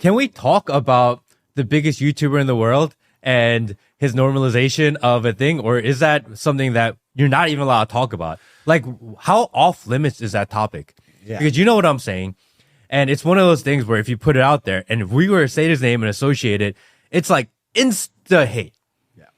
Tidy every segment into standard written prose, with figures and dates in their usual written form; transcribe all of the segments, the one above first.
can we talk about the biggest YouTuber in the world and his normalization of a thing? Or is that something that you're not even allowed to talk about? Like, how off limits is that topic? Yeah. Because you know what I'm saying. And it's one of those things where if you put it out there and if we were to say his name and associate it, it's like insta hate. Yeah.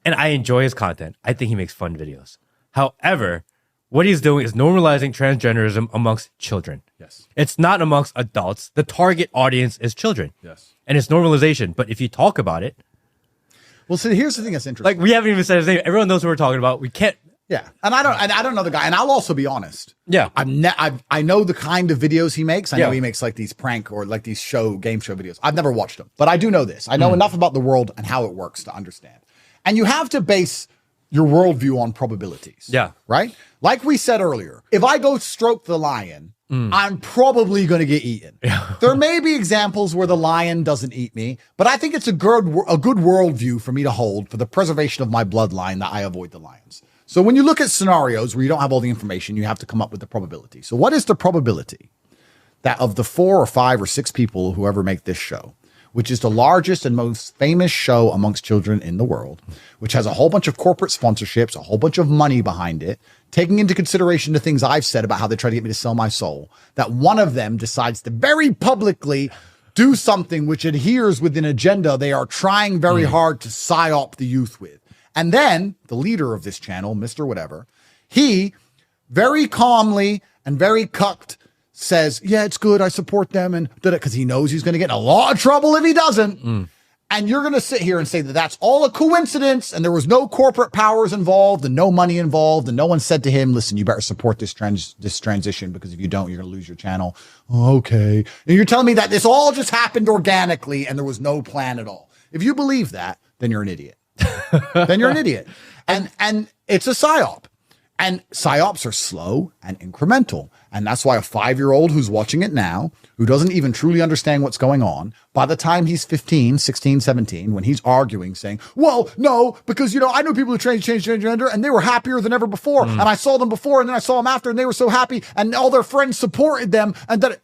And I enjoy his content. I think he makes fun videos. However, what he's doing is normalizing transgenderism amongst children. Yes. It's not amongst adults. The target audience is children. Yes. And it's normalization. But if you talk about it. Well, so here's the thing that's interesting. Like, we haven't even said his name. Everyone knows what we're talking about. We can't. Yeah. And I don't know the guy. And I'll also be honest. Yeah. I know the kind of videos he makes. I know he makes like these prank or like these game show videos. I've never watched them, but I do know this. I know enough about the world and how it works to understand. And you have to base your worldview on probabilities. Yeah. Right? Like we said earlier, if I go stroke the lion, I'm probably going to get eaten. Yeah. There may be examples where the lion doesn't eat me, but I think it's a good worldview for me to hold for the preservation of my bloodline that I avoid the lions. So when you look at scenarios where you don't have all the information, you have to come up with the probability. So what is the probability that of the 4 or 5 or 6 people who ever make this show, which is the largest and most famous show amongst children in the world, which has a whole bunch of corporate sponsorships, a whole bunch of money behind it, taking into consideration the things I've said about how they try to get me to sell my soul, that one of them decides to very publicly do something which adheres with an agenda they are trying very hard to psyop the youth with. And then the leader of this channel, Mr. Whatever, he very calmly and very cucked says, yeah, it's good. I support them. And because he knows he's going to get in a lot of trouble if he doesn't. And you're going to sit here and say that that's all a coincidence and there was no corporate powers involved and no money involved. And no one said to him, listen, you better support this transition because if you don't, you're going to lose your channel. Oh, okay. And you're telling me that this all just happened organically and there was no plan at all. If you believe that, then you're an idiot. Then you're an idiot. And it's a psyop. And psyops are slow and incremental. And that's why a 5-year-old who's watching it now, who doesn't even truly understand what's going on, by the time he's 15, 16, 17, when he's arguing, saying, well, no, because, I know people who changed gender and they were happier than ever before. And I saw them before and then I saw them after and they were so happy and all their friends supported them. And that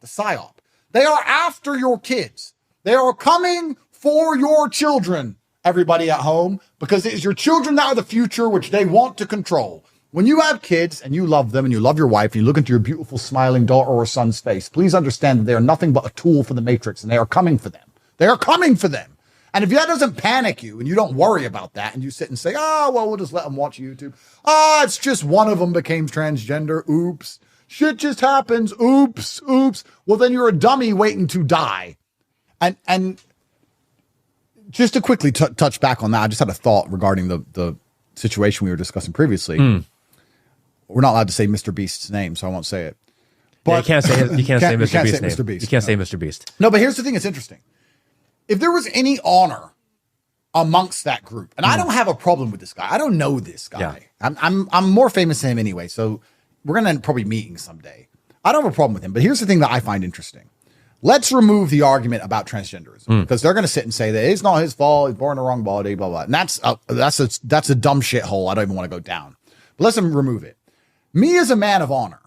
the psyop. They are after your kids. They are coming for your children. Everybody at home, because it is your children that are the future, which they want to control. When you have kids and you love them and you love your wife and you look into your beautiful smiling daughter or son's face, please understand that they are nothing but a tool for the Matrix and they are coming for them. They are coming for them. And if that doesn't panic you and you don't worry about that and you sit and say, oh, well, we'll just let them watch YouTube. It's just one of them became transgender. Oops. Shit just happens. Oops. Well, then you're a dummy waiting to die. And just to quickly touch back on that, I just had a thought regarding the situation we were discussing previously. We're not allowed to say Mr. Beast's name, so I won't say it. But you can't say Mr. Beast's name. Mr. Beast. You can't say Mr. Beast. No, but here's the thing that's interesting. If there was any honor amongst that group, and I don't have a problem with this guy. I don't know this guy. Yeah. I'm more famous than him anyway, so we're going to end probably meeting someday. I don't have a problem with him, but here's the thing that I find interesting. Let's remove the argument about transgenderism because they're going to sit and say that it's not his fault. He's born in the wrong body, blah, blah. And that's a dumb shithole. I don't even want to go down, but let's remove it. Me as a man of honor,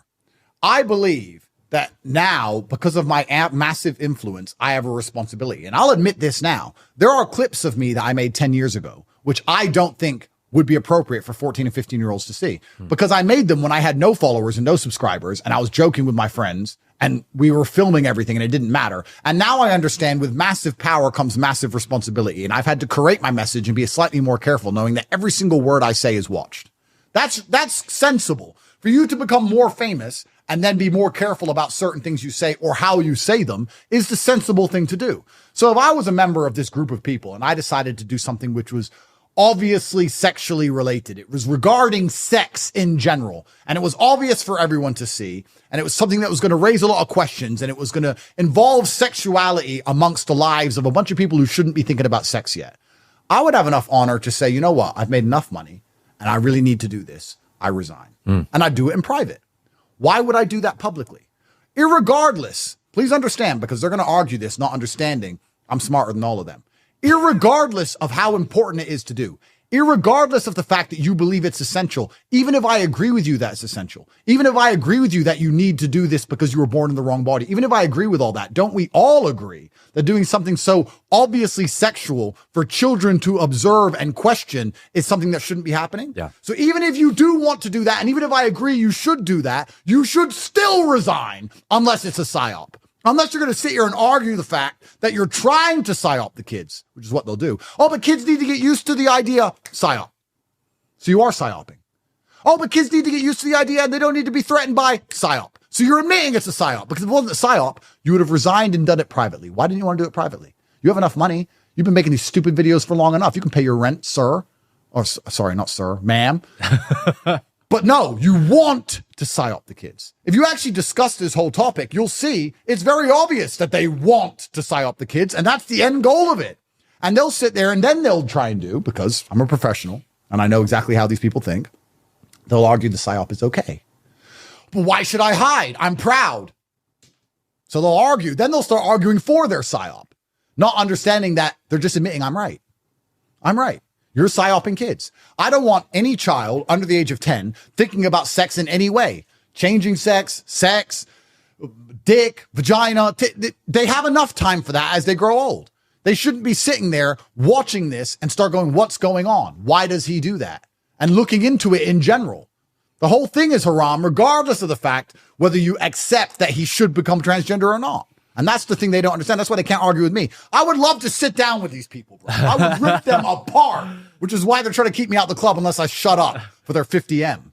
I believe that now, because of my massive influence, I have a responsibility. And I'll admit this now. There are clips of me that I made 10 years ago, which I don't think would be appropriate for 14 and 15-year-olds to see because I made them when I had no followers and no subscribers. And I was joking with my friends and we were filming everything and it didn't matter. And now I understand with massive power comes massive responsibility. And I've had to curate my message and be slightly more careful knowing that every single word I say is watched. That's sensible. For you to become more famous and then be more careful about certain things you say or how you say them is the sensible thing to do. So if I was a member of this group of people and I decided to do something which was obviously sexually related, it was regarding sex in general, and it was obvious for everyone to see, and it was something that was going to raise a lot of questions, and it was going to involve sexuality amongst the lives of a bunch of people who shouldn't be thinking about sex yet, I would have enough honor to say, you know what, I've made enough money, and I really need to do this. I resign. And I do it in private. Why would I do that publicly? Irregardless, please understand, because they're going to argue this, not understanding I'm smarter than all of them. Irregardless of how important it is to do, irregardless of the fact that you believe it's essential, even if I agree with you that it's essential, even if I agree with you that you need to do this because you were born in the wrong body, even if I agree with all that, don't we all agree that doing something so obviously sexual for children to observe and question is something that shouldn't be happening? Yeah. So even if you do want to do that, and even if I agree you should do that, you should still resign unless it's a psyop. Unless you're going to sit here and argue the fact that you're trying to psyop the kids, which is what they'll do. Oh, but kids need to get used to the idea, psyop. So you are psyoping. Oh, but kids need to get used to the idea and they don't need to be threatened by psyop. So you're admitting it's a psyop. Because if it wasn't a psyop, you would have resigned and done it privately. Why didn't you want to do it privately? You have enough money. You've been making these stupid videos for long enough. You can pay your rent, sir. Or sorry, not sir, ma'am. But no, you want to psyop the kids. If you actually discuss this whole topic, you'll see it's very obvious that they want to psyop the kids, and that's the end goal of it. And they'll sit there and then they'll try and do, because I'm a professional and I know exactly how these people think, they'll argue the psyop is okay. But why should I hide? I'm proud. So they'll argue. Then they'll start arguing for their psyop, not understanding that they're just admitting I'm right. I'm right. You're psyoping kids. I don't want any child under the age of 10 thinking about sex in any way. Changing sex, dick, vagina. They have enough time for that as they grow old. They shouldn't be sitting there watching this and start going, what's going on? Why does he do that? And looking into it in general. The whole thing is haram, regardless of the fact whether you accept that he should become transgender or not. And that's the thing they don't understand. That's why they can't argue with me. I would love to sit down with these people, bro. I would rip them apart, which is why they're trying to keep me out the club unless I shut up for their 50M.